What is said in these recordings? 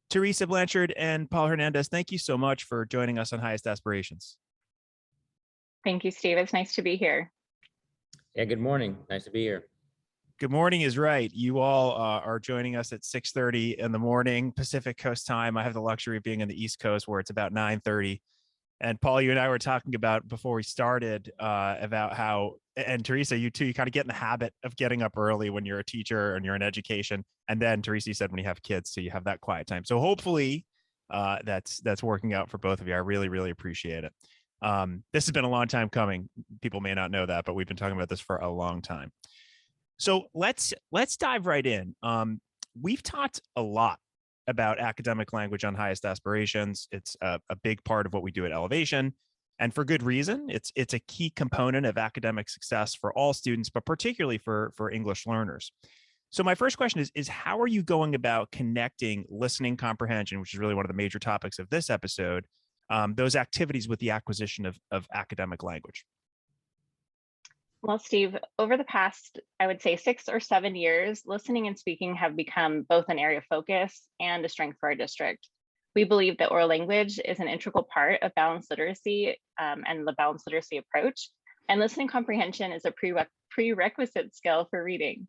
Theresa Blanchard and Paul Hernandez, thank you so much for joining us on Highest Aspirations. Thank you, Steve. It's nice to be here. Yeah, good morning. Nice to be here. Good morning is right. You all are joining us at 6:30 in the morning Pacific Coast time. I have the luxury of being on the East Coast where it's about 9:30. And Paul, you and I were talking about before we started about how, and Theresa, you too, you kind of get in the habit of getting up early when you're a teacher and you're in education. And then Theresa, you said when you have kids, so you have that quiet time. So hopefully that's working out for both of you. I really, really appreciate it. This has been a long time coming. People may not know that, but we've been talking about this for a long time. So let's dive right in. We've talked a lot about academic language on Highest Aspirations. It's a big part of what we do at Ellevation, and for good reason. It's a key component of academic success for all students, but particularly for English learners. So my first question is how are you going about connecting listening comprehension, which is really one of the major topics of this episode, those activities with the acquisition of academic language? Well, Steve, over the past, I would say 6 or 7 years, listening and speaking have become both an area of focus and a strength for our district. We believe that oral language is an integral part of balanced literacy and the balanced literacy approach. And listening comprehension is a prerequisite skill for reading.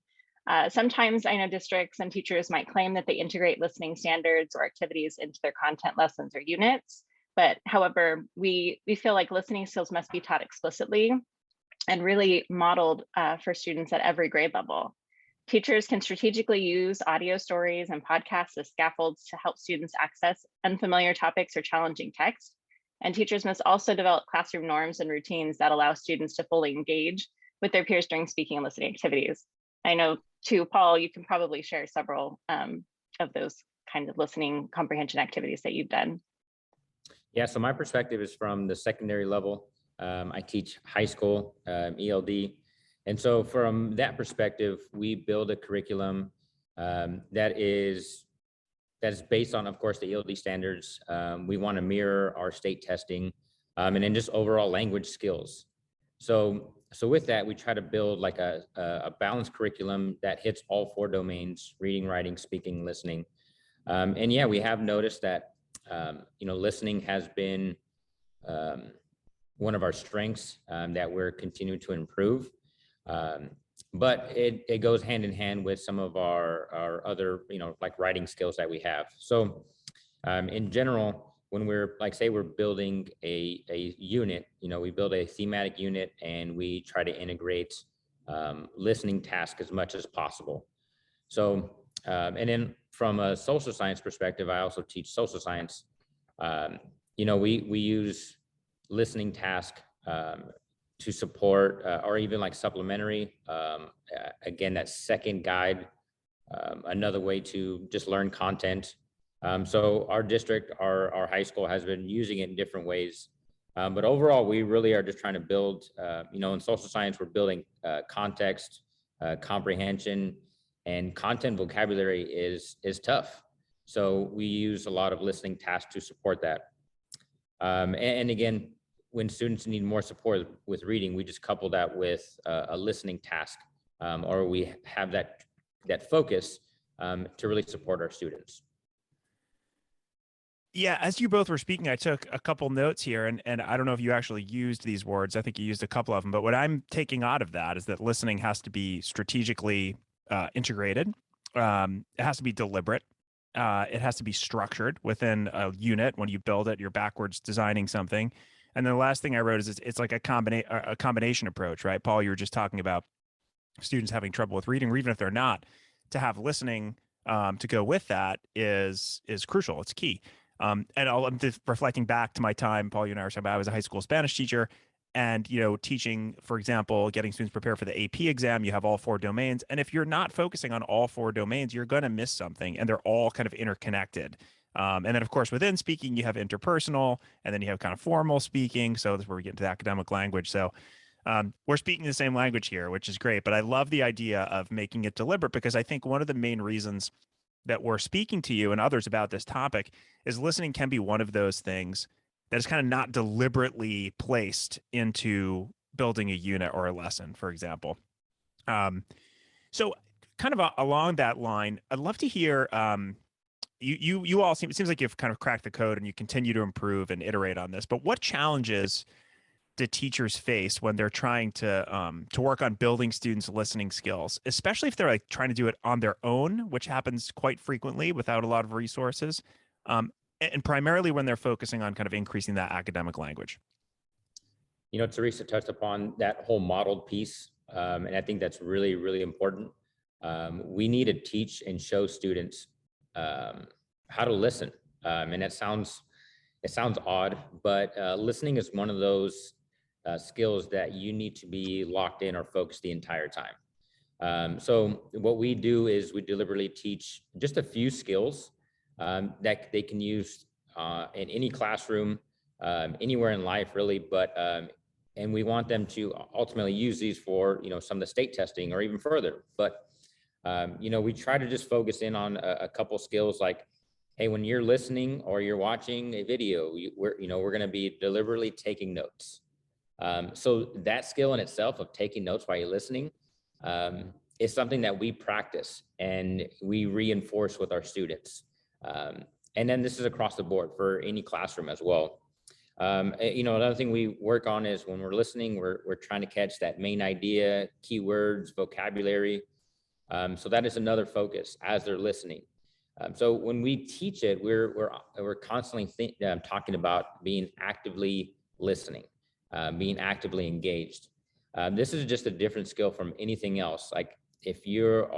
Sometimes I know districts and teachers might claim that they integrate listening standards or activities into their content lessons or units. But however, we feel like listening skills must be taught explicitly and really modeled for students at every grade level. Teachers can strategically use audio stories and podcasts as scaffolds to help students access unfamiliar topics or challenging text. And teachers must also develop classroom norms and routines that allow students to fully engage with their peers during speaking and listening activities. I know too, Paul, you can probably share several of those kinds of listening comprehension activities that you've done. Yeah, so my perspective is from the secondary level. I teach high school, ELD. And so from that perspective, we build a curriculum that is based on, of course, the ELD standards. We want to mirror our state testing and then just overall language skills. So with that, we try to build like a balanced curriculum that hits all 4 domains: reading, writing, speaking, listening. And yeah, we have noticed that, listening has been one of our strengths that we're continuing to improve. But it goes hand in hand with some of our other, like writing skills that we have. So in general, when we're we're building a unit, we build a thematic unit and we try to integrate listening tasks as much as possible. So, and then from a social science perspective, I also teach social science. We use listening task to support or even like supplementary, again, that second guide, another way to just learn content. So our district, our high school has been using it in different ways. But overall, we really are just trying to build, in social science, we're building context, comprehension, and content vocabulary is tough. So we use a lot of listening tasks to support that. And again, when students need more support with reading, we just couple that with a listening task, or we have that focus to really support our students. Yeah, as you both were speaking, I took a couple notes here, and I don't know if you actually used these words. I think you used a couple of them, but what I'm taking out of that is that listening has to be strategically integrated. It has to be deliberate. It has to be structured within a unit. When you build it, you're backwards designing something. And then the last thing I wrote is it's like a combination approach, right? Paul, you were just talking about students having trouble with reading, or even if they're not, to have listening to go with that is crucial. It's key. And I'm just reflecting back to my time, Paul, you and I were talking about, I was a high school Spanish teacher, and teaching, for example, getting students prepared for the AP exam. You have all 4 domains, and if you're not focusing on all 4 domains, you're going to miss something, and they're all kind of interconnected. And then, of course, within speaking, you have interpersonal, and then you have kind of formal speaking. So that's where we get into the academic language. So we're speaking the same language here, which is great. But I love the idea of making it deliberate, because I think one of the main reasons that we're speaking to you and others about this topic is listening can be one of those things that is kind of not deliberately placed into building a unit or a lesson, for example. So kind of along that line, I'd love to hear you all it seems like you've kind of cracked the code and you continue to improve and iterate on this. But what challenges do teachers face when they're trying to work on building students' listening skills, especially if they're like trying to do it on their own, which happens quite frequently without a lot of resources, and primarily when they're focusing on kind of increasing that academic language? You know, Theresa touched upon that whole modeled piece, and I think that's really, really important. We need to teach and show students how to listen, and it sounds odd, but listening is one of those skills that you need to be locked in or focused the entire time. So what we do is we deliberately teach just a few skills that they can use in any classroom, anywhere in life, really. But and we want them to ultimately use these for, you know, some of the state testing or even further. But you know, we try to just focus in on a couple skills like, hey, when you're listening or you're watching a video, we're going to be deliberately taking notes. So that skill in itself of taking notes while you're listening is something that we practice and we reinforce with our students. And then this is across the board for any classroom as well. You know, another thing we work on is when we're listening, we're trying to catch that main idea, keywords, vocabulary. So that is another focus as they're listening. So when we teach it, we're constantly talking about being actively listening, being actively engaged. This is just a different skill from anything else. Like if you're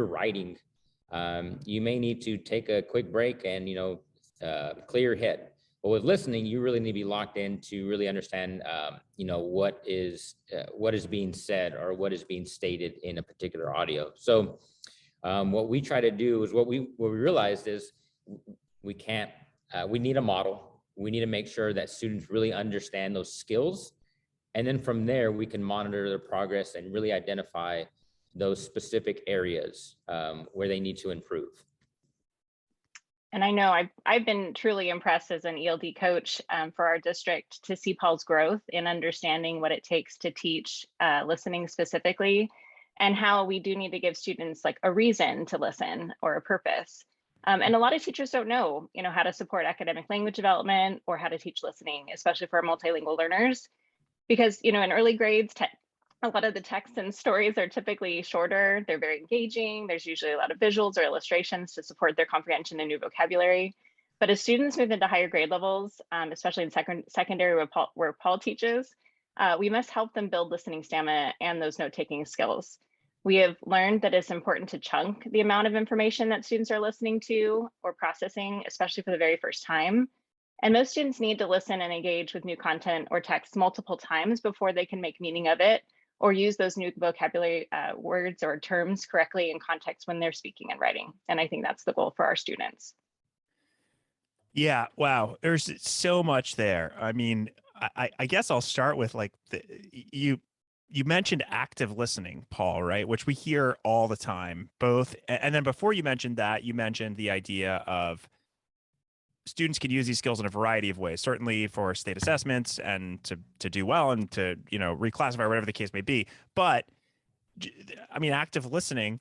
writing, you may need to take a quick break and, you know, clear your head. But with listening, you really need to be locked in to really understand, you know, what is being said or what is being stated in a particular audio. So what we try to do is what we realized is we need a model. We need to make sure that students really understand those skills. And then from there, we can monitor their progress and really identify those specific areas where they need to improve. And I know I've been truly impressed as an ELD coach for our district to see Paul's growth in understanding what it takes to teach listening specifically, and how we do need to give students like a reason to listen or a purpose. And a lot of teachers don't know, you know, how to support academic language development or how to teach listening, especially for multilingual learners, because, you know, in early grades, a lot of the texts and stories are typically shorter. They're very engaging. There's usually a lot of visuals or illustrations to support their comprehension and new vocabulary. But as students move into higher grade levels, especially in secondary where Paul teaches, we must help them build listening stamina and those note-taking skills. We have learned that it's important to chunk the amount of information that students are listening to or processing, especially for the very first time. And most students need to listen and engage with new content or text multiple times before they can make meaning of it or use those new vocabulary words or terms correctly in context when they're speaking and writing. And I think that's the goal for our students. Yeah, wow. There's so much there. I mean, I guess I'll start with like you mentioned active listening, Paul, right? Which we hear all the time, both. And then before you mentioned that, you mentioned the idea of students can use these skills in a variety of ways, certainly for state assessments and to do well and to, you know, reclassify, whatever the case may be. But I mean, active listening,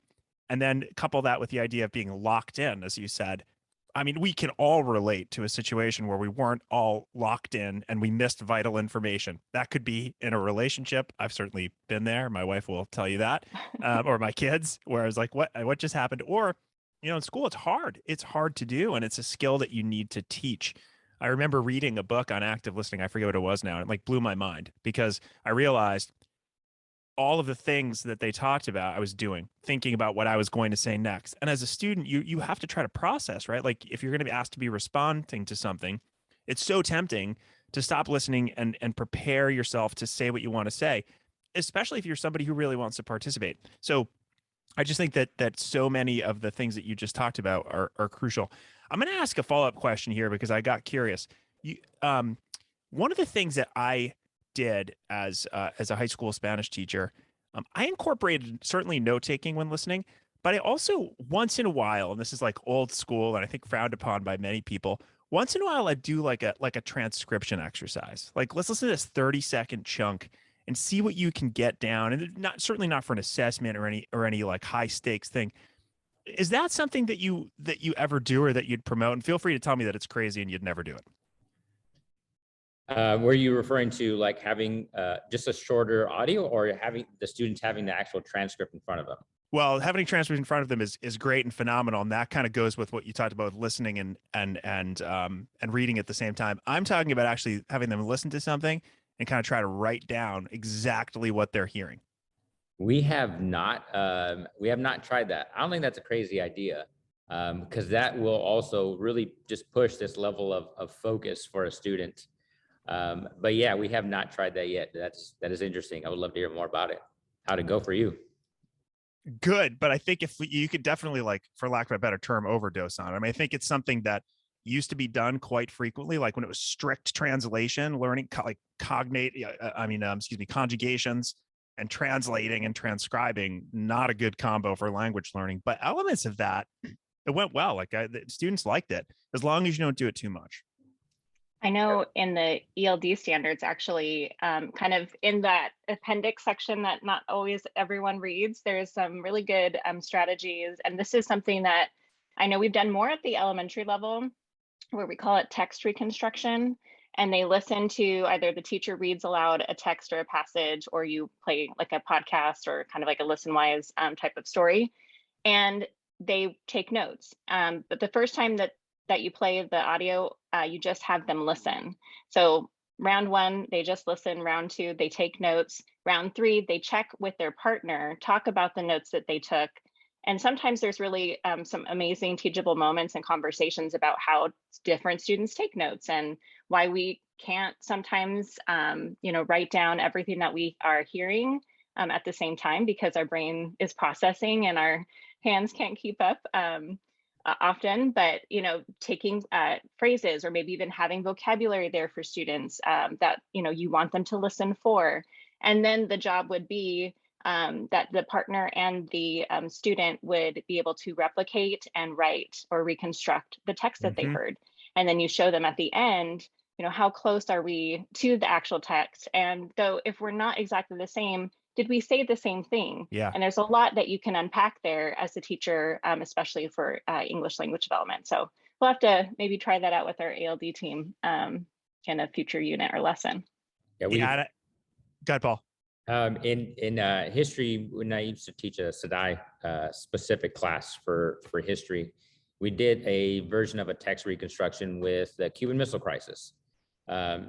and then couple that with the idea of being locked in, as you said. I mean, we can all relate to a situation where we weren't all locked in and we missed vital information. That could be in a relationship. I've certainly been there. My wife will tell you that, or my kids, where I was like, what just happened? Or, you know, in school, it's hard. It's hard to do. And it's a skill that you need to teach. I remember reading a book on active listening. I forget what it was now. It like blew my mind because I realized all of the things that they talked about, I was doing, thinking about what I was going to say next. And as a student, you have to try to process, right? Like if you're going to be asked to be responding to something, it's so tempting to stop listening and prepare yourself to say what you want to say, especially if you're somebody who really wants to participate. So I just think that so many of the things that you just talked about are crucial. I'm going to ask a follow-up question here because I got curious. One of the things that I did as a high school Spanish teacher, I incorporated certainly note taking when listening, but I also once in a while, and this is like old school and I think frowned upon by many people, once in a while I'd do like a transcription exercise. Like let's listen to this 30-second chunk and see what you can get down. And certainly not for an assessment or any like high stakes thing. Is that something that you ever do or that you'd promote? And feel free to tell me that it's crazy and you'd never do it. Were you referring to like having just a shorter audio, or having the students having the actual transcript in front of them? Well, having transcripts in front of them is great and phenomenal, and that kind of goes with what you talked about, with listening and reading at the same time. I'm talking about actually having them listen to something and kind of try to write down exactly what they're hearing. We have not tried that. I don't think that's a crazy idea, because that will also really just push this level of focus for a student. But yeah, we have not tried that yet. That is interesting. I would love to hear more about it. How'd it go for you? Good, but I think if you could definitely, like, for lack of a better term, overdose on it. I mean, I think it's something that used to be done quite frequently, like when it was strict translation, learning conjugations and translating and transcribing, not a good combo for language learning. But elements of that, it went well. Like the students liked it, as long as you don't do it too much. I know in the ELD standards, actually, kind of in that appendix section that not always everyone reads, there's some really good strategies. And this is something that I know we've done more at the elementary level, where we call it text reconstruction. And they listen to either the teacher reads aloud a text or a passage, or you play like a podcast or kind of like a listen wise type of story. And they take notes. But the first time that you play the audio, you just have them listen. So round one, they just listen. Round two, they take notes. Round three, they check with their partner, talk about the notes that they took. And sometimes there's really some amazing teachable moments and conversations about how different students take notes, and why we can't sometimes, write down everything that we are hearing at the same time, because our brain is processing and our hands can't keep up. Often, but taking phrases, or maybe even having vocabulary there for students that you want them to listen for. And then the job would be that the partner and the student would be able to replicate and write or reconstruct the text that they heard. And then you show them at the end, how close are we to the actual text? And though if we're not exactly the same, did we say the same thing? Yeah. And there's a lot that you can unpack there as a teacher, especially for English language development. So we'll have to maybe try that out with our ALD team in a future unit or lesson. Yeah, go ahead, Paul. In history, when I used to teach a SEDI specific class for history, we did a version of a text reconstruction with the Cuban Missile Crisis.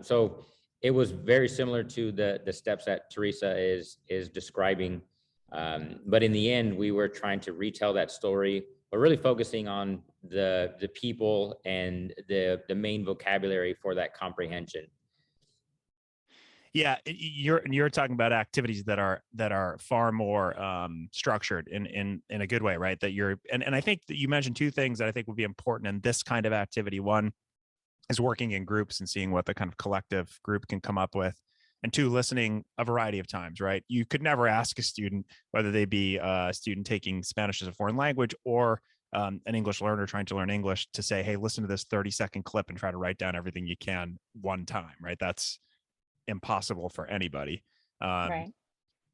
So it was very similar to the steps that Theresa is describing. But in the end, we were trying to retell that story, but really focusing on the people and the main vocabulary for that comprehension. Yeah, you're talking about activities that are far more structured in a good way, right? That and I think that you mentioned two things that I think would be important in this kind of activity. One is working in groups and seeing what the kind of collective group can come up with. And two, listening a variety of times, right? You could never ask a student, whether they be a student taking Spanish as a foreign language or an English learner trying to learn English, to say, hey, listen to this 30-second clip and try to write down everything you can one time, right? That's impossible for anybody. Right.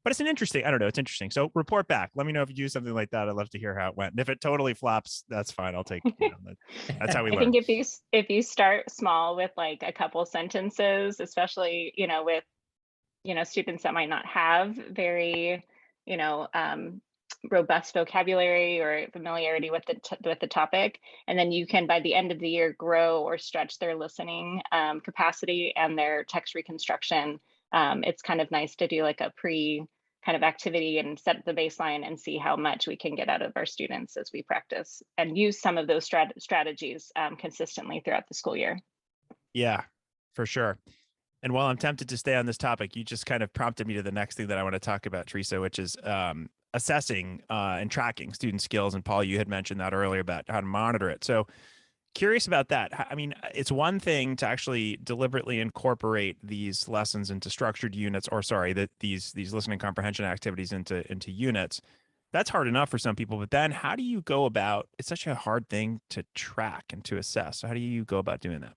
But it's it's interesting. So report back. Let me know if you do something like that. I'd love to hear how it went. And if it totally flops, that's fine. I'll take, that's how we learn. I think if you start small with like a couple sentences, especially, with, students that might not have very, robust vocabulary or familiarity with the topic, and then you can, by the end of the year, grow or stretch their listening capacity and their text reconstruction. It's kind of nice to do like a kind of activity and set the baseline and see how much we can get out of our students as we practice and use some of those strategies consistently throughout the school year. Yeah, for sure. And while I'm tempted to stay on this topic, you just kind of prompted me to the next thing that I want to talk about, Theresa, which is assessing and tracking student skills. And Paul, you had mentioned that earlier about how to monitor it. So curious about that. I mean, it's one thing to actually deliberately incorporate these lessons into structured units, or these listening comprehension activities into units. That's hard enough for some people, but then how do you go about, it's such a hard thing to track and to assess. So how do you go about doing that?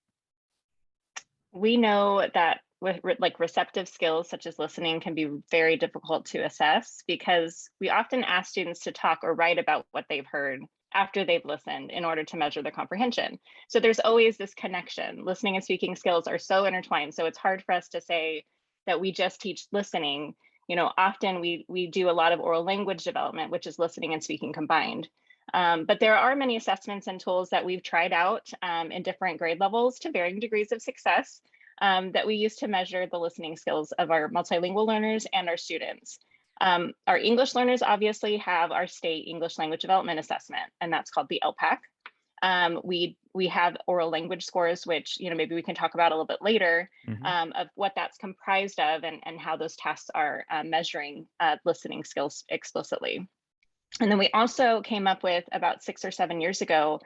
We know that with like receptive skills such as listening can be very difficult to assess, because we often ask students to talk or write about what they've heard, after they've listened in order to measure the comprehension. So there's always this connection. Listening and speaking skills are so intertwined. So it's hard for us to say that we just teach listening. Often we do a lot of oral language development, which is listening and speaking combined. But there are many assessments and tools that we've tried out in different grade levels to varying degrees of success that we use to measure the listening skills of our multilingual learners and our students. Our English learners obviously have our state English language development assessment, and that's called the ELPAC. We have oral language scores, which maybe we can talk about a little bit later, of what that's comprised of and how those tests are measuring listening skills explicitly. And then we also came up with, about 6 or 7 years ago,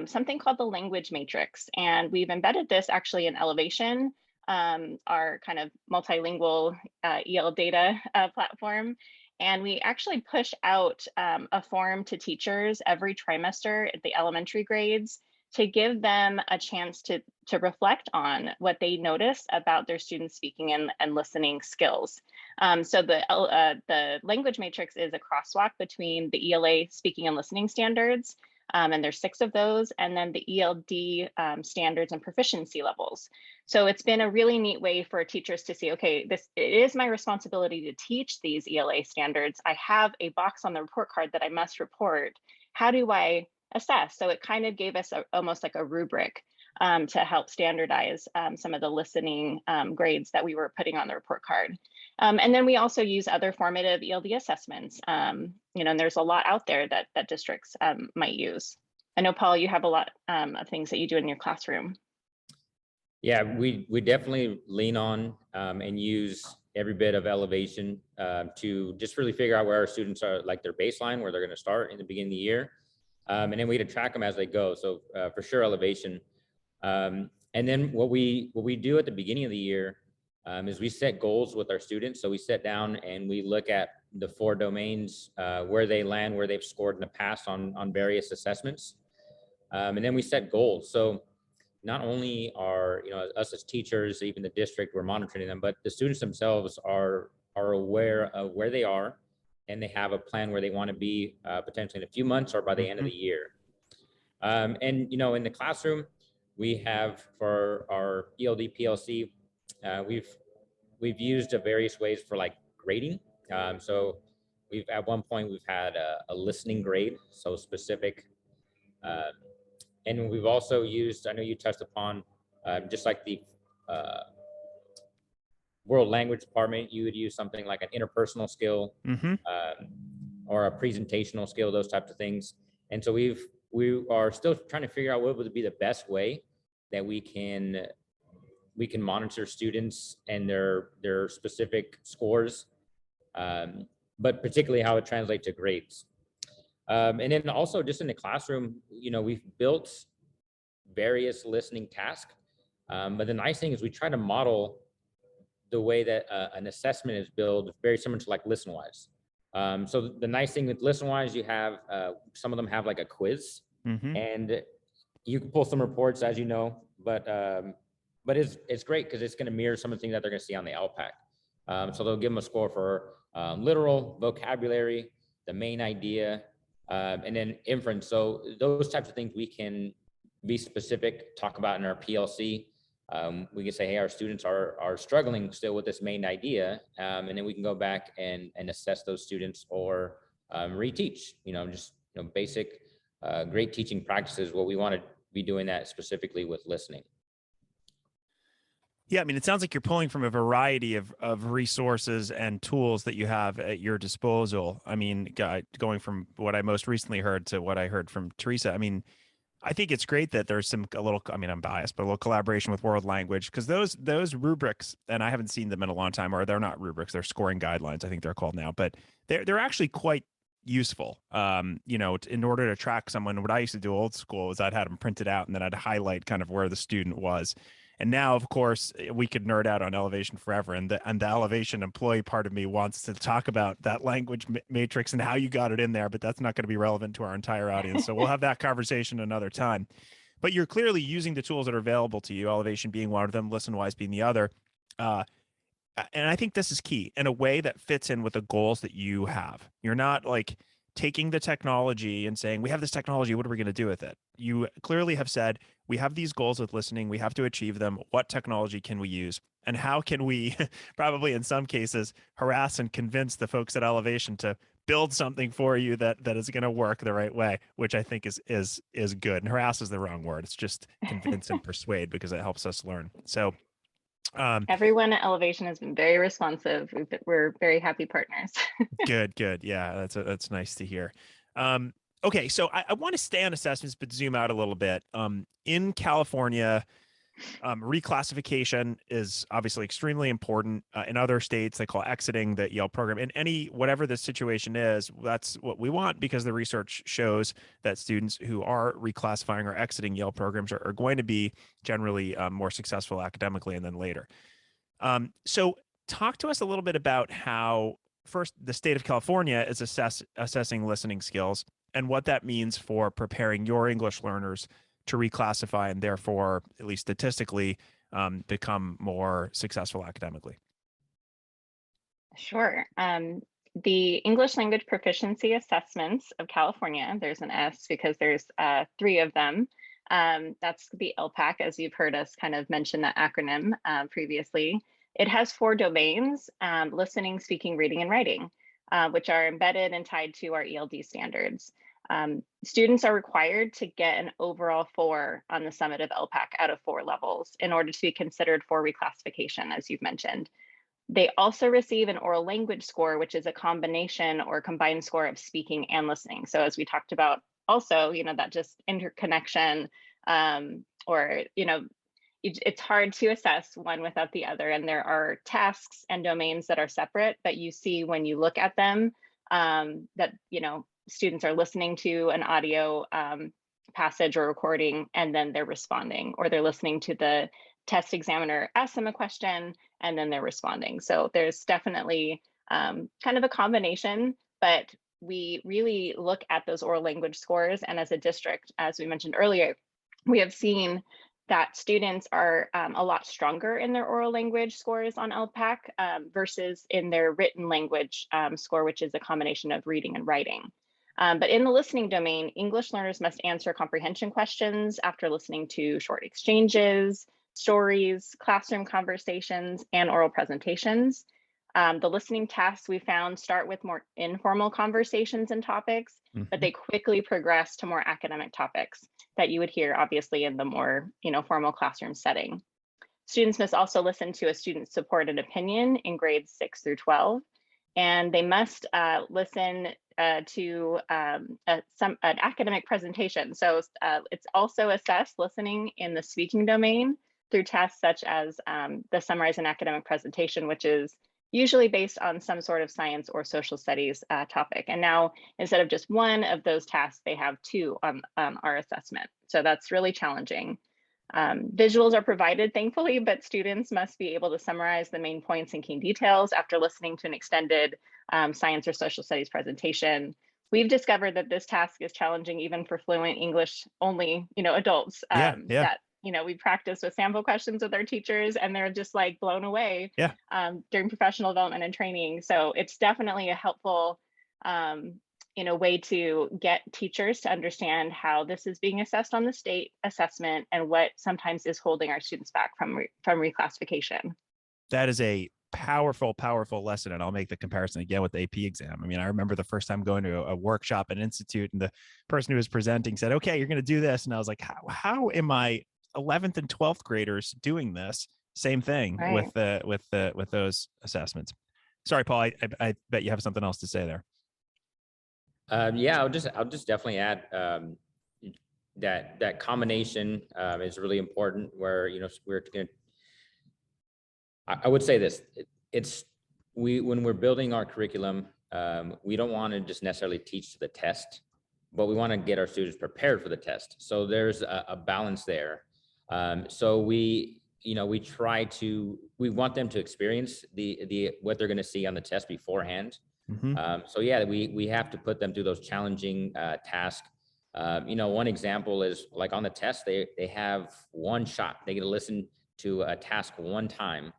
something called the language matrix, and we've embedded this actually in Ellevation, our kind of multilingual EL data platform. And we actually push out a form to teachers every trimester at the elementary grades to give them a chance to reflect on what they notice about their students' speaking and listening skills. So the language matrix is a crosswalk between the ELA speaking and listening standards, and there's 6 of those, and then the ELD standards and proficiency levels. So it's been a really neat way for teachers to see, okay, it is my responsibility to teach these ELA standards. I have a box on the report card that I must report. How do I assess? So it kind of gave us almost like a rubric to help standardize some of the listening grades that we were putting on the report card. And then we also use other formative ELD assessments. And there's a lot out there that districts might use. I know, Paul, you have a lot of things that you do in your classroom. Yeah, we definitely lean on and use every bit of Ellevation to just really figure out where our students are, like their baseline, where they're going to start in the beginning of the year. And then we had to track them as they go. So for sure, Ellevation. And then what we do at the beginning of the year is we set goals with our students. So we sit down and we look at the 4 domains, where they land, where they've scored in the past on various assessments. And then we set goals. So not only are, us as teachers, even the district, we're monitoring them, but the students themselves are aware of where they are, and they have a plan where they want to be potentially in a few months or by the end of the year. And, in the classroom, we have for our ELD PLC, we've used various ways for like grading. So at one point we've had a listening grade, so specific. And we've also used, I know you touched upon, just like the world language department, you would use something like an interpersonal skill or a presentational skill, those types of things. And so we are still trying to figure out what would be the best way that we can monitor students and their specific scores, but particularly how it translates to grades. And then also just in the classroom, we've built various listening tasks. But the nice thing is we try to model the way that an assessment is built very similar to like ListenWise. So the nice thing with ListenWise, you have, some of them have like a quiz, and you can pull some reports, as you know, but it's great because it's going to mirror some of the things that they're going to see on the ELPAC. So they'll give them a score for literal, vocabulary, the main idea, and then inference. So those types of things we can be specific, talk about in our PLC. We can say, hey, our students are struggling still with this main idea, and then we can go back and assess those students or reteach, basic great teaching practices. What we want to be doing that specifically with listening. Yeah, I mean, it sounds like you're pulling from a variety of resources and tools that you have at your disposal. I mean, going from what I most recently heard to what I heard from Theresa, I mean, I think it's great that there's I'm biased, but a little collaboration with world language, because those rubrics, and I haven't seen them in a long time, or they're not rubrics, they're scoring guidelines, I think they're called now, but they're actually quite useful. In order to track someone, what I used to do old school was I'd had them printed out and then I'd highlight kind of where the student was. And now, of course, we could nerd out on Ellevation forever. And the Ellevation employee part of me wants to talk about that language matrix and how you got it in there, but that's not going to be relevant to our entire audience. So we'll have that conversation another time. But you're clearly using the tools that are available to you, Ellevation being one of them, ListenWise being the other. And I think this is key in a way that fits in with the goals that you have. You're not like taking the technology and saying, we have this technology, what are we going to do with it? You clearly have said, we have these goals with listening, we have to achieve them. What technology can we use? And how can we probably in some cases harass and convince the folks at Ellevation to build something for you that is going to work the right way, which I think is good. And harass is the wrong word. It's just convince and persuade, because it helps us learn. So everyone at Ellevation has been very responsive. We're very happy partners. good. Yeah, that's nice to hear. Okay, so I want to stay on assessments, but zoom out a little bit. In California, reclassification is obviously extremely important. In other states, they call exiting the EL program. In whatever the situation is, that's what we want, because the research shows that students who are reclassifying or exiting EL programs are going to be generally more successful academically and then later. So talk to us a little bit about how, first, the state of California is assessing listening skills and what that means for preparing your English learners to reclassify and therefore, at least statistically, become more successful academically. Sure. The English language proficiency assessments of California, there's an S because there's 3 of them. That's the ELPAC, as you've heard us kind of mention that acronym previously. It has 4 domains: listening, speaking, reading, and writing, which are embedded and tied to our ELD standards. Students are required to get an overall 4 on the summative ELPAC out of 4 levels in order to be considered for reclassification, as you've mentioned. They also receive an oral language score, which is a combination or combined score of speaking and listening. So as we talked about also, that just interconnection, or, it's hard to assess one without the other. And there are tasks and domains that are separate that you see when you look at them, that, students are listening to an audio passage or recording, and then they're responding, or they're listening to the test examiner ask them a question, and then they're responding. So there's definitely kind of a combination, but we really look at those oral language scores. And as a district, as we mentioned earlier, we have seen that students are a lot stronger in their oral language scores on ELPAC versus in their written language score, which is a combination of reading and writing. But in the listening domain, English learners must answer comprehension questions after listening to short exchanges, stories, classroom conversations, and oral presentations. The listening tasks we found start with more informal conversations and topics, but they quickly progress to more academic topics that you would hear obviously in the more formal classroom setting. Students must also listen to a student-supported opinion in grades 6 through 12, and they must listen to an academic presentation. So it's also assessed listening in the speaking domain through tests such as the Summarize an Academic Presentation, which is usually based on some sort of science or social studies topic. And now, instead of just one of those tasks, they have 2 on our assessment. So that's really challenging. Visuals are provided, thankfully, but students must be able to summarize the main points and key details after listening to an extended science or social studies presentation. We've discovered that this task is challenging even for fluent English only, adults. That we practice with sample questions with our teachers, and they're just like blown away during professional development and training. So it's definitely a helpful way to get teachers to understand how this is being assessed on the state assessment and what sometimes is holding our students back from reclassification. That is a powerful lesson. And I'll make the comparison again with the AP exam. I mean, I remember the first time going to a workshop at an institute, and the person who was presenting said, okay, you're going to do this. And I was like, how am I 11th and 12th graders doing this? Same thing with those assessments. Sorry, Paul, I bet you have something else to say there. Yeah, I'll just definitely add that combination is really important, where we're going to, I would say this, when we're building our curriculum, we don't want to just necessarily teach to the test, but we want to get our students prepared for the test. So there's a balance there. So we want them to experience what they're going to see on the test beforehand. So yeah, we have to put them through those challenging tasks. One example is like on the test, they have one shot. They get to listen to a task one time.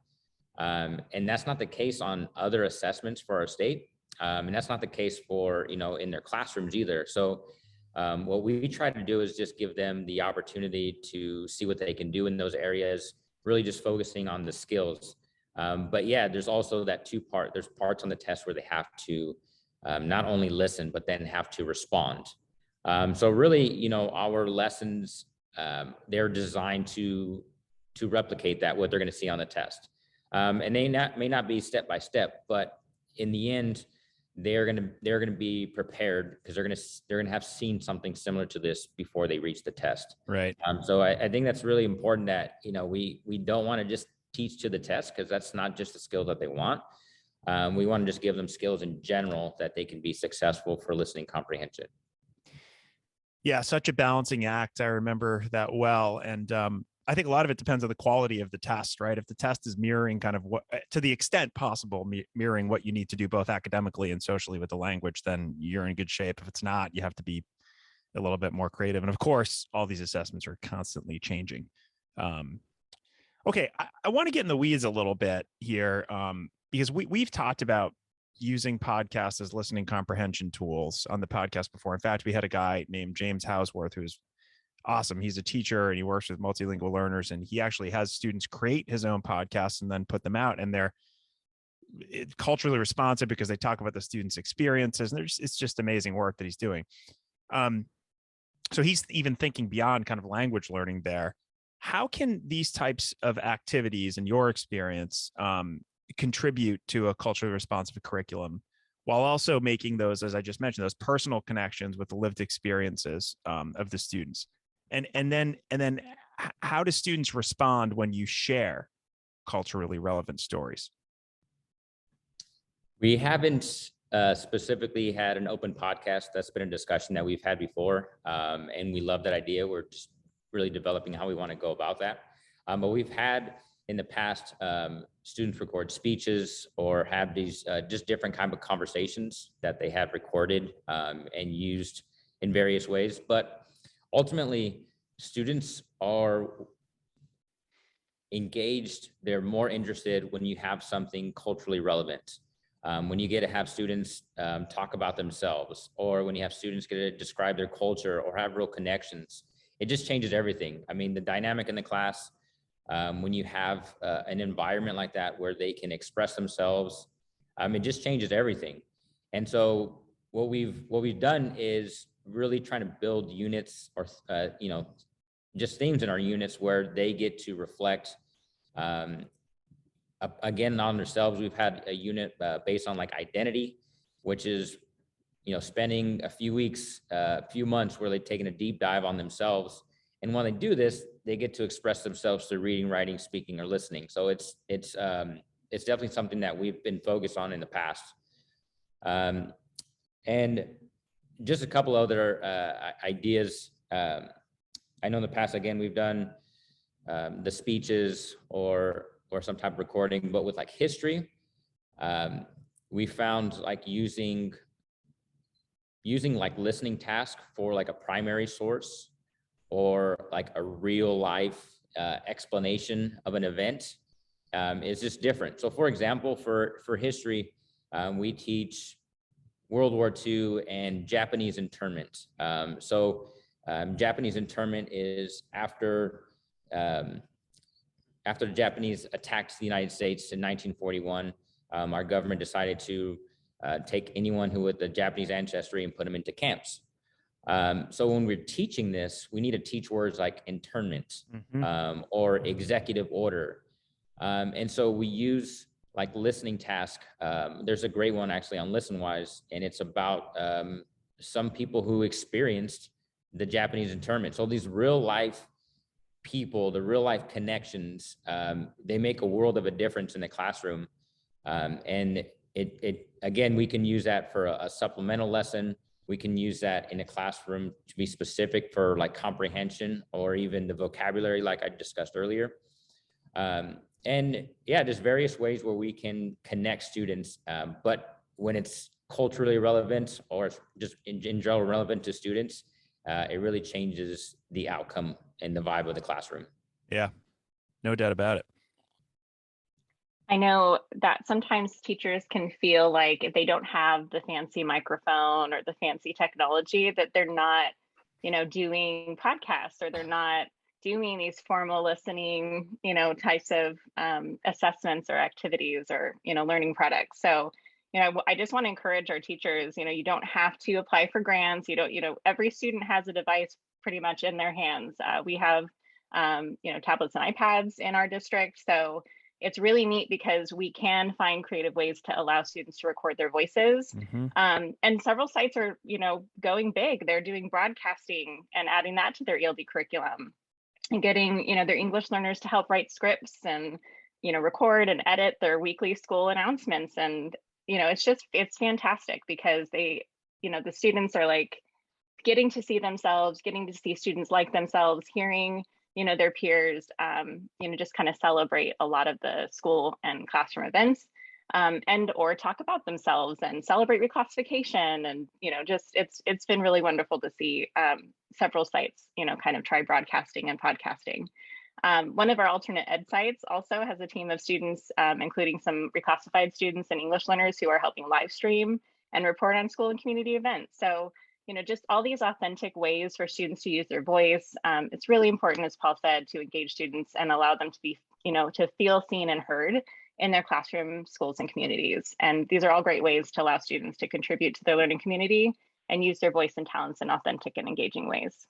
And that's not the case on other assessments for our state. And that's not the case for, in their classrooms either. So what we try to do is just give them the opportunity to see what they can do in those areas, really just focusing on the skills. But yeah, there's also that there's parts on the test where they have to not only listen, but then have to respond. So really, our lessons, they're designed to replicate what they're going to see on the test. And they may not be step by step, but in the end, they're going to be prepared because they're going to have seen something similar to this before they reach the test. Right. So I think that's really important that, we don't want to just teach to the test, because that's not just the skills that they want. We want to just give them skills in general that they can be successful for listening comprehension. Yeah, such a balancing act. I remember that well. And I think a lot of it depends on the quality of the test, right? If the test is mirroring kind of what, to the extent possible, mirroring what you need to do both academically and socially with the language, then you're in good shape. If it's not, you have to be a little bit more creative. And of course, all these assessments are constantly changing. Okay, I want to get in the weeds a little bit here, because we've talked about using podcasts as listening comprehension tools on the podcast before. In fact, we had a guy named James Houseworth who's awesome. He's a teacher and he works with multilingual learners, and he actually has students create his own podcasts and then put them out, and they're culturally responsive because they talk about the students' experiences, and it's just amazing work that he's doing. So he's even thinking beyond kind of language learning there. How can these types of activities, in your experience, contribute to a culturally responsive curriculum, while also making those, as I just mentioned, those personal connections with the lived experiences of the students? And then how do students respond when you share culturally relevant stories? We haven't specifically had an open podcast. That's been a discussion that we've had before, and we love that idea. We're just really developing how we want to go about that. But we've had in the past students record speeches or have these just different kind of conversations that they have recorded and used in various ways. But ultimately, students are engaged. They're more interested when you have something culturally relevant. When you get to have students talk about themselves, or when you have students get to describe their culture or have real connections, it just changes everything. I mean, the dynamic in the class, when you have an environment like that where they can express themselves, it just changes everything. And so what we've done is really trying to build units or just themes in our units where they get to reflect again on themselves. We've had a unit based on like identity, which is spending a few weeks, a few months where they've taken a deep dive on themselves. And when they do this, they get to express themselves through reading, writing, speaking, or listening. So it's definitely something that we've been focused on in the past. And just a couple other ideas. I know in the past, again, we've done the speeches or some type of recording, but with like history, we found like using like listening task for like a primary source or like a real life explanation of an event is just different. So for example, for history, we teach World War II and Japanese internment. Japanese internment is after the Japanese attacked the United States in 1941, our government decided to take anyone who had the Japanese ancestry and put them into camps. So when we're teaching this, we need to teach words like internment or executive order. And so we use like listening task. There's a great one actually on ListenWise, and it's about some people who experienced the Japanese internment. So these real life people, the real life connections, they make a world of a difference in the classroom. And it again, we can use that for a supplemental lesson. We can use that in a classroom to be specific for like comprehension or even the vocabulary, like I discussed earlier. And yeah, there's various ways where we can connect students. But when it's culturally relevant or just in general relevant to students, it really changes the outcome and the vibe of the classroom. Yeah, no doubt about it. I know that sometimes teachers can feel like if they don't have the fancy microphone or the fancy technology, that they're not, doing podcasts, or they're not doing these formal listening, types of assessments or activities, or, learning products. So, I just want to encourage our teachers, you don't have to apply for grants. You don't, every student has a device pretty much in their hands. We have, tablets and iPads in our district. So it's really neat because we can find creative ways to allow students to record their voices. Mm-hmm. And several sites are, going big. They're doing broadcasting and adding that to their ELD curriculum, and getting, their English learners to help write scripts and, record and edit their weekly school announcements. And, it's fantastic because they, the students are like getting to see themselves, getting to see students like themselves, hearing, their peers, just kind of celebrate a lot of the school and classroom events, and or talk about themselves and celebrate reclassification. And, just it's been really wonderful to see several sites, kind of try broadcasting and podcasting. One of our alternate ed sites also has a team of students, including some reclassified students and English learners, who are helping live stream and report on school and community events. So, just all these authentic ways for students to use their voice. It's really important, as Paul said, to engage students and allow them to be, to feel seen and heard in their classroom, schools, and communities. And these are all great ways to allow students to contribute to their learning community and use their voice and talents in authentic and engaging ways.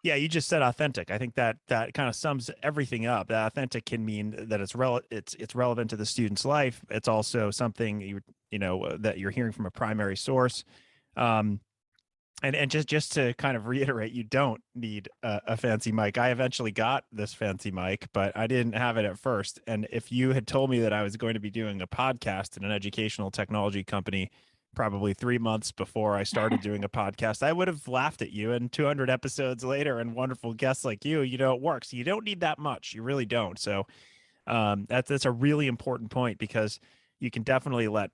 Yeah, you just said authentic. I think that kind of sums everything up. That authentic can mean that it's relevant to the student's life. It's also something that you're hearing from a primary source. And just to kind of reiterate, you don't need a fancy mic. I eventually got this fancy mic, but I didn't have it at first. And if you had told me that I was going to be doing a podcast in an educational technology company probably 3 months before I started doing a podcast, I would have laughed at you. And 200 episodes later and wonderful guests like you, it works. You don't need that much. You really don't. So that's a really important point, because you can definitely let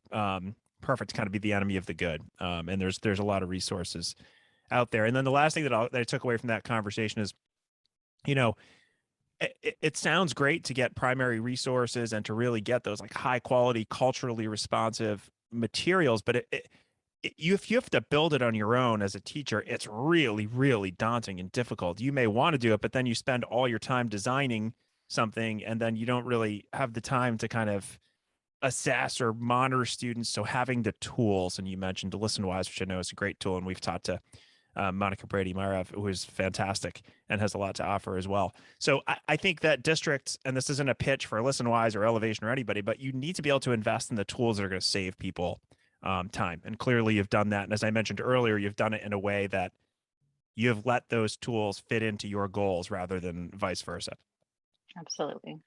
perfect kind of be the enemy of the good. And there's a lot of resources out there. And then the last thing that I took away from that conversation is, it sounds great to get primary resources and to really get those like high quality, culturally responsive materials, but if you have to build it on your own as a teacher, it's really, really daunting and difficult. You may want to do it, but then you spend all your time designing something, and then you don't really have the time to kind of assess or monitor students. So having the tools, and you mentioned ListenWise, which I know is a great tool, and we've taught to Monica Brady-Myra, who is fantastic and has a lot to offer as well. So I think that districts, and this isn't a pitch for ListenWise or Ellevation or anybody, but you need to be able to invest in the tools that are going to save people time. And clearly you've done that. And as I mentioned earlier, you've done it in a way that you have let those tools fit into your goals rather than vice versa. Absolutely.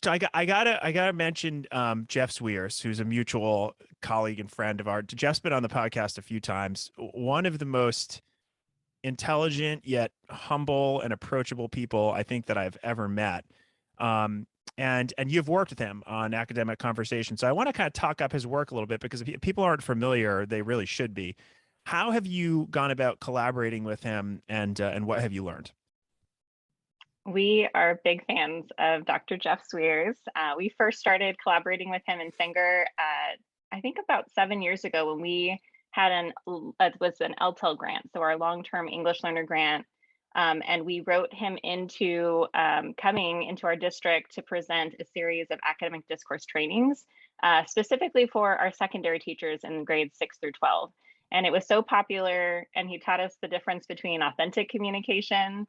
So I gotta mention Jeff Sweers, who's a mutual colleague and friend of ours. Jeff's been on the podcast a few times. One of the most intelligent yet humble and approachable people I think that I've ever met. And you've worked with him on academic conversations. So I want to kind of talk up his work a little bit, because if people aren't familiar, they really should be. How have you gone about collaborating with him, and what have you learned? We are big fans of Dr. Jeff Sweers. We first started collaborating with him in Finger, I think about 7 years ago, when we had an LTEL grant, so our long-term English learner grant. And we wrote him into coming into our district to present a series of academic discourse trainings, specifically for our secondary teachers in grades 6 through 12. And it was so popular, and he taught us the difference between authentic communication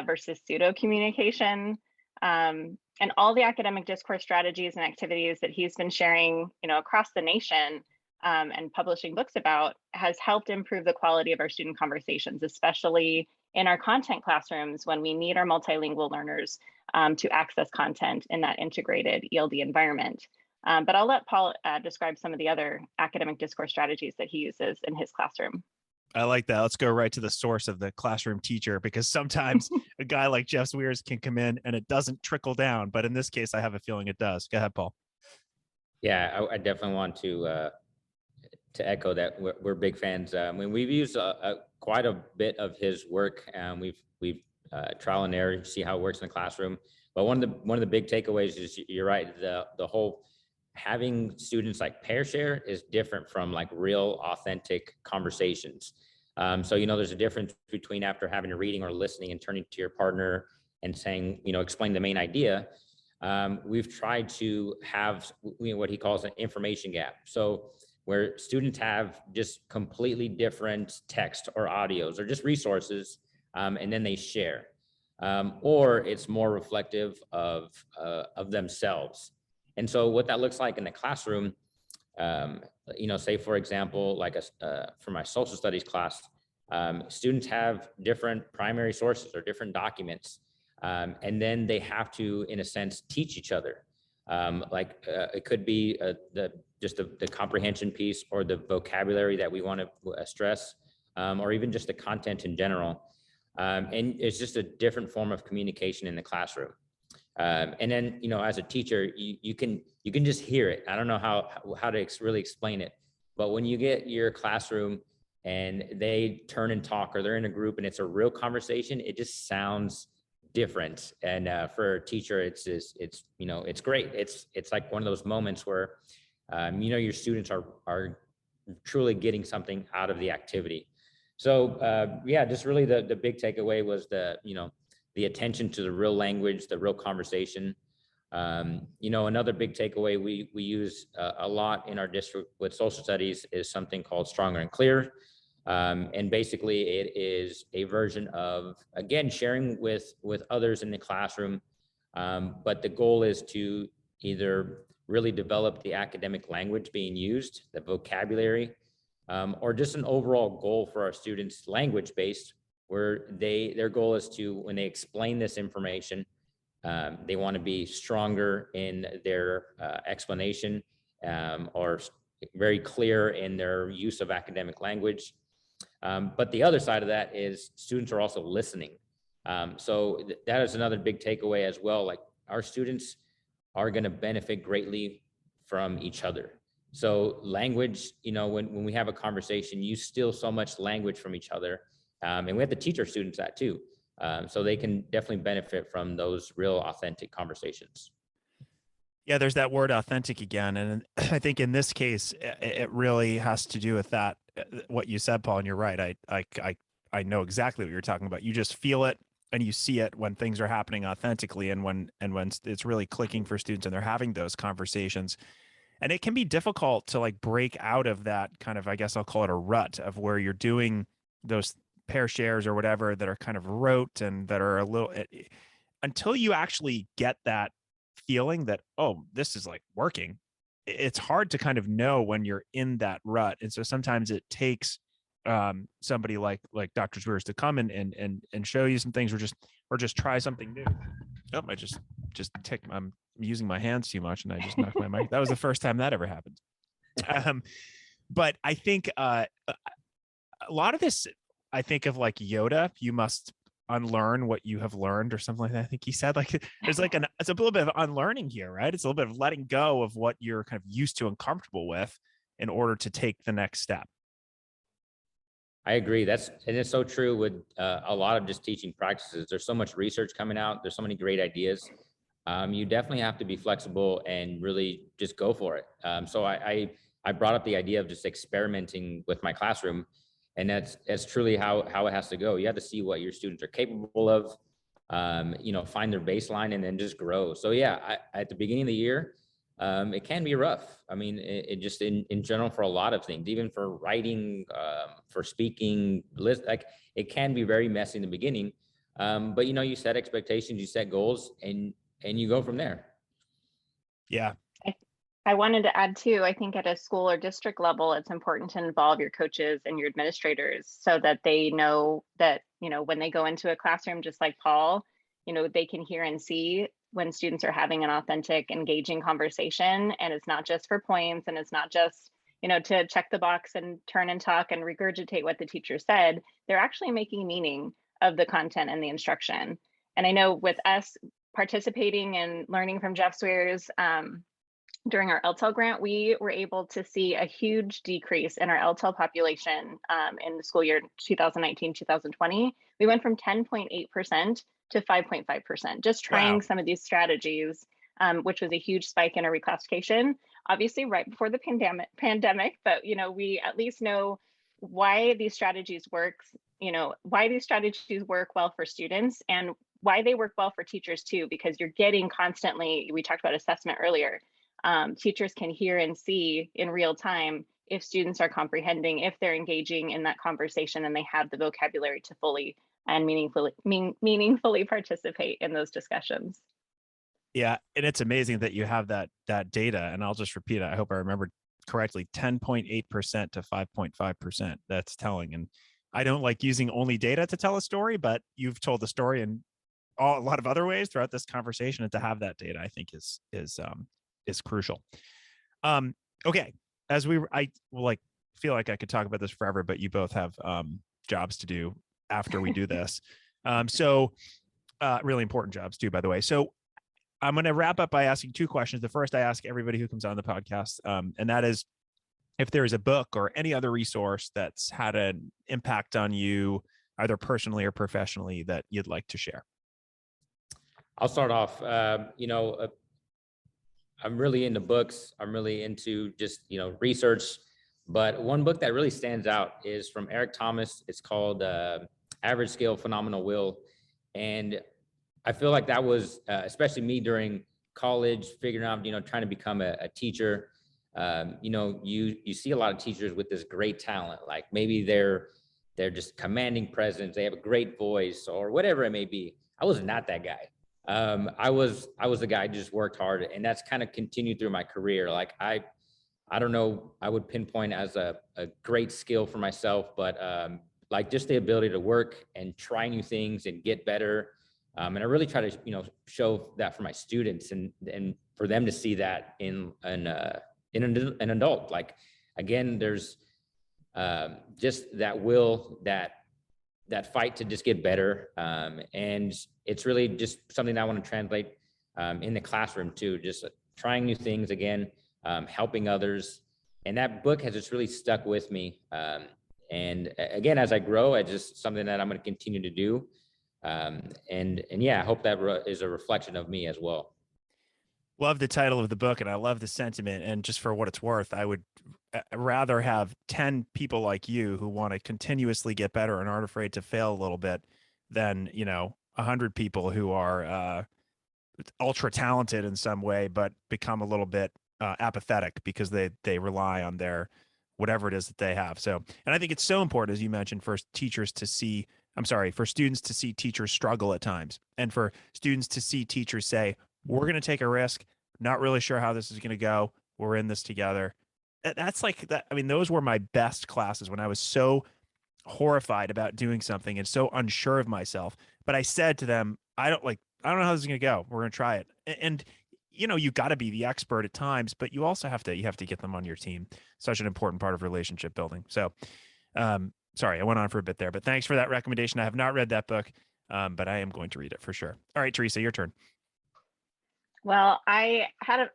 versus pseudo communication, and all the academic discourse strategies and activities that he's been sharing, across the nation, and publishing books about, has helped improve the quality of our student conversations, especially in our content classrooms, when we need our multilingual learners to access content in that integrated ELD environment. But I'll let Paul describe some of the other academic discourse strategies that he uses in his classroom. I like that. Let's go right to the source of the classroom teacher, because sometimes a guy like Jeff Sweers can come in and it doesn't trickle down. But in this case, I have a feeling it does. Go ahead, Paul. Yeah, I definitely want to echo that. We're big fans. We've used quite a bit of his work. We've trial and error, see how it works in the classroom. But one of the big takeaways is, you're right, the whole having students like pair share is different from like real authentic conversations. So, there's a difference between after having a reading or listening and turning to your partner and saying, explain the main idea. We've tried to have what he calls an information gap. So where students have just completely different text or audios or just resources, and then they share. Or it's more reflective of themselves. And so what that looks like in the classroom, say for example, like for my social studies class, students have different primary sources or different documents, and then they have to, in a sense, teach each other. It could be the comprehension piece or the vocabulary that we want to stress, or even just the content in general. And it's just a different form of communication in the classroom. And then, as a teacher, you can just hear it. I don't know how to really explain it, but when you get your classroom and they turn and talk, or they're in a group and it's a real conversation, it just sounds different. And for a teacher, it's great. It's like one of those moments where, your students are truly getting something out of the activity. So just really the big takeaway was the attention to the real language, the real conversation. Another big takeaway we use a lot in our district with social studies is something called Stronger and Clear. And basically it is a version of, again, sharing with others in the classroom. But the goal is to either really develop the academic language being used, the vocabulary, or just an overall goal for our students, language-based, where their goal is to, when they explain this information, they want to be stronger in their explanation, or very clear in their use of academic language. But the other side of that is students are also listening. So that is another big takeaway as well. Like, our students are going to benefit greatly from each other. So language, when we have a conversation, you steal so much language from each other. And we have to teach our students that too. So they can definitely benefit from those real authentic conversations. Yeah, there's that word authentic again. And I think in this case, it really has to do with that, what you said, Paul, and you're right. I know exactly what you're talking about. You just feel it and you see it when things are happening authentically, and when it's really clicking for students and they're having those conversations. And it can be difficult to like break out of that kind of, I guess I'll call it a rut of where you're doing those pair shares or whatever that are kind of rote and that are a little, until you actually get that feeling that, oh, this is like working. It's hard to kind of know when you're in that rut. And so sometimes it takes somebody like Dr. Swears to come and show you some things, or just try something new. Oh, I just I'm using my hands too much and I just knocked my mic. That was the first time that ever happened. But I think a lot of this, I think of like Yoda, you must unlearn what you have learned, or something like that. I think he said, like, there's like it's a little bit of unlearning here, right? It's a little bit of letting go of what you're kind of used to and comfortable with in order to take the next step. I agree. And it's so true with a lot of just teaching practices. There's so much research coming out. There's so many great ideas. You definitely have to be flexible and really just go for it. So I brought up the idea of just experimenting with my classroom, and that's truly how it has to go. You have to see what your students are capable of, find their baseline and then just grow. So yeah, at the beginning of the year, it can be rough. I mean, it just in general for a lot of things, even for writing, for speaking, like it can be very messy in the beginning. But you set expectations, you set goals, and you go from there. Yeah. I wanted to add too, I think at a school or district level, it's important to involve your coaches and your administrators so that they know that, when they go into a classroom, just like Paul, they can hear and see when students are having an authentic, engaging conversation. And it's not just for points, and it's not just, to check the box and turn and talk and regurgitate what the teacher said. They're actually making meaning of the content and the instruction. And I know with us participating and learning from Jeff Swears, during our LTEL grant, we were able to see a huge decrease in our LTEL population in the school year 2019-2020. We went from 10.8% to 5.5%, just trying Wow. some of these strategies, which was a huge spike in our reclassification. Obviously, right before the pandemic, but we at least know why these strategies work. Why these strategies work well for students and why they work well for teachers too, because you're getting constantly. We talked about assessment earlier. Teachers can hear and see in real time if students are comprehending, if they're engaging in that conversation, and they have the vocabulary to fully and meaningfully participate in those discussions. Yeah, and it's amazing that you have that data. And I'll just repeat it. I hope I remembered correctly: 10.8% to 5.5%. That's telling. And I don't like using only data to tell a story, but you've told the story in a lot of other ways throughout this conversation, and to have that data, I think is crucial. Okay, I feel like I could talk about this forever, but you both have jobs to do after we do this. So really important jobs too, by the way. So I'm going to wrap up by asking two questions. The first I ask everybody who comes on the podcast, and that is if there is a book or any other resource that's had an impact on you, either personally or professionally, that you'd like to share. I'll start off. I'm really into books. I'm really into just, research. But one book that really stands out is from Eric Thomas. It's called Average Scale Phenomenal Will. And I feel like that was, especially me during college, figuring out, trying to become a teacher. You see a lot of teachers with this great talent, like maybe they're just commanding presence, they have a great voice or whatever it may be. I was not that guy. I was the guy who just worked hard, and that's kind of continued through my career. Like I don't know, I would pinpoint as a great skill for myself, but like just the ability to work and try new things and get better. And I really try to, show that for my students and for them to see that in an adult. Like, again, there's just that will, that fight to just get better. And it's really just something that I want to translate in the classroom too, just trying new things again, helping others. And that book has just really stuck with me. And again, as I grow, it's just something that I'm going to continue to do. And yeah, I hope that is a reflection of me as well. Love the title of the book, and I love the sentiment. And just for what it's worth, I would rather have 10 people like you who want to continuously get better and aren't afraid to fail a little bit than 100 people who are ultra talented in some way but become a little bit apathetic because they rely on their whatever it is that they have. So, and I think it's so important, as you mentioned, for students to see teachers struggle at times, and for students to see teachers say, we're going to take a risk, not really sure how this is going to go, we're in this together. That's like that. I mean, those were my best classes, when I was so horrified about doing something and so unsure of myself. But I said to them, I don't know how this is going to go. We're going to try it. And you got to be the expert at times, but you also have to get them on your team. Such an important part of relationship building. So, sorry, I went on for a bit there, but thanks for that recommendation. I have not read that book, but I am going to read it for sure. All right, Theresa, your turn. Well, I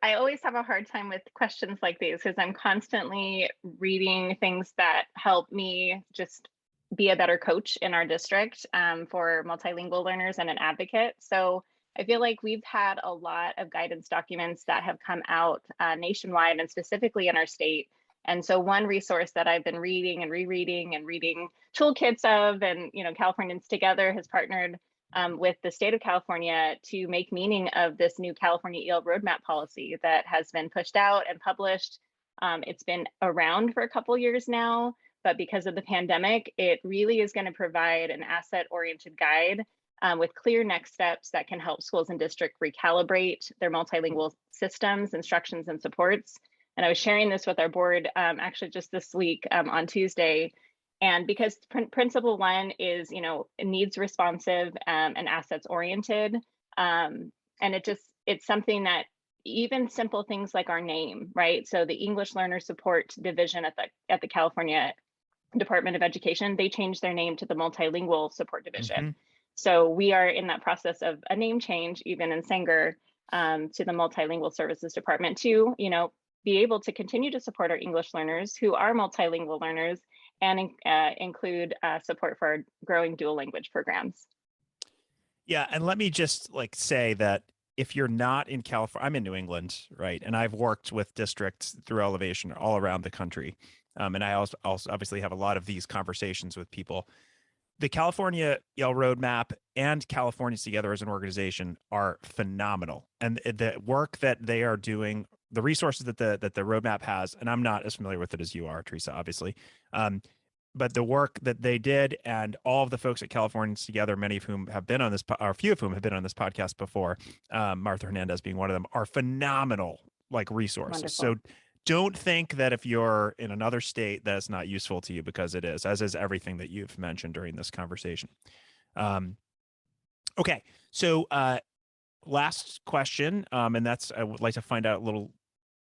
always have a hard time with questions like these because I'm constantly reading things that help me just be a better coach in our district for multilingual learners and an advocate. So I feel like we've had a lot of guidance documents that have come out nationwide and specifically in our state. And so one resource that I've been reading and rereading and reading toolkits of, and Californians Together has partnered with the state of California to make meaning of this new California EL roadmap policy that has been pushed out and published. It's been around for a couple years now, but because of the pandemic, it really is going to provide an asset-oriented guide with clear next steps that can help schools and districts recalibrate their multilingual systems, instructions, and supports. And I was sharing this with our board actually just this week on Tuesday. And because principle one is, needs responsive and assets oriented. And it's something that even simple things like our name, right? So the English Learner Support Division at the California Department of Education, they changed their name to the Multilingual Support Division. Mm-hmm. So we are in that process of a name change, even in Sanger. to the Multilingual Services Department to, be able to continue to support our English learners who are multilingual learners and include support for our growing dual language programs. Yeah, and let me just say that if you're not in California, I'm in New England, right? And I've worked with districts through Ellevation all around the country. And I also obviously have a lot of these conversations with people. The California EL Roadmap and Californians Together as an organization are phenomenal. And the work that they are doing, the resources that the roadmap has, and I'm not as familiar with it as you are, Theresa, obviously. But the work that they did and all of the folks at Californians Together, many of whom have been on this, or a few of whom have been on this podcast before, Martha Hernandez being one of them, are phenomenal resources. Wonderful. So don't think that if you're in another state that it's not useful to you, because it is, as is everything that you've mentioned during this conversation. Okay, so last question, and that's, I would like to find out a little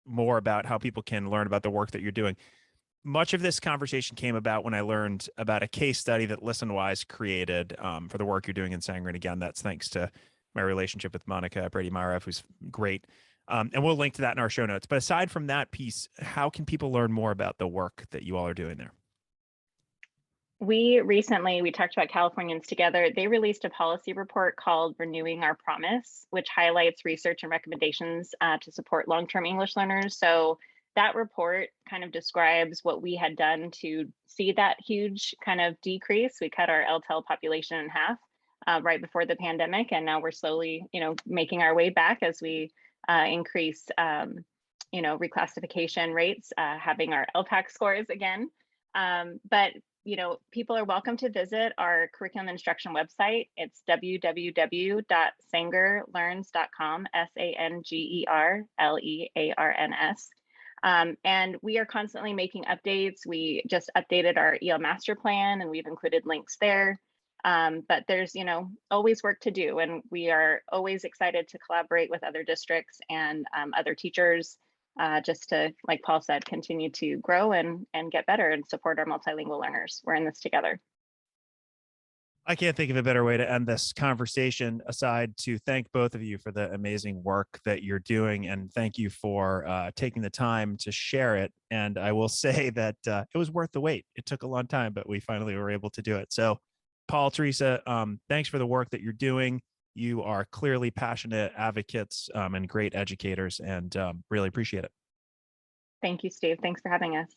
more about how people can learn about the work that you're doing. Much of this conversation came about when I learned about a case study that ListenWise created for the work you're doing in Sanger. And again, that's thanks to my relationship with Monica Brady-Marev, who's great. And we'll link to that in our show notes. But aside from that piece, how can people learn more about the work that you all are doing there? We talked about Californians Together. They released a policy report called Renewing Our Promise, which highlights research and recommendations to support long-term English learners. So that report kind of describes what we had done to see that huge kind of decrease. We cut our LTEL population in half right before the pandemic, and now we're slowly, making our way back as we increase, reclassification rates, having our ELPAC scores again. But people are welcome to visit our curriculum instruction website. It's www.sangerlearns.com, SANGERLEARNS. And we are constantly making updates. We just updated our EL master plan and we've included links there. But there's, always work to do. And we are always excited to collaborate with other districts and other teachers just to, like Paul said, continue to grow and get better and support our multilingual learners. We're in this together. I can't think of a better way to end this conversation aside to thank both of you for the amazing work that you're doing. And thank you for taking the time to share it. And I will say that it was worth the wait. It took a long time, but we finally were able to do it. So Paul, Theresa, thanks for the work that you're doing. You are clearly passionate advocates and great educators, and really appreciate it. Thank you, Steve. Thanks for having us.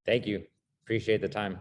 Thank you. Appreciate the time.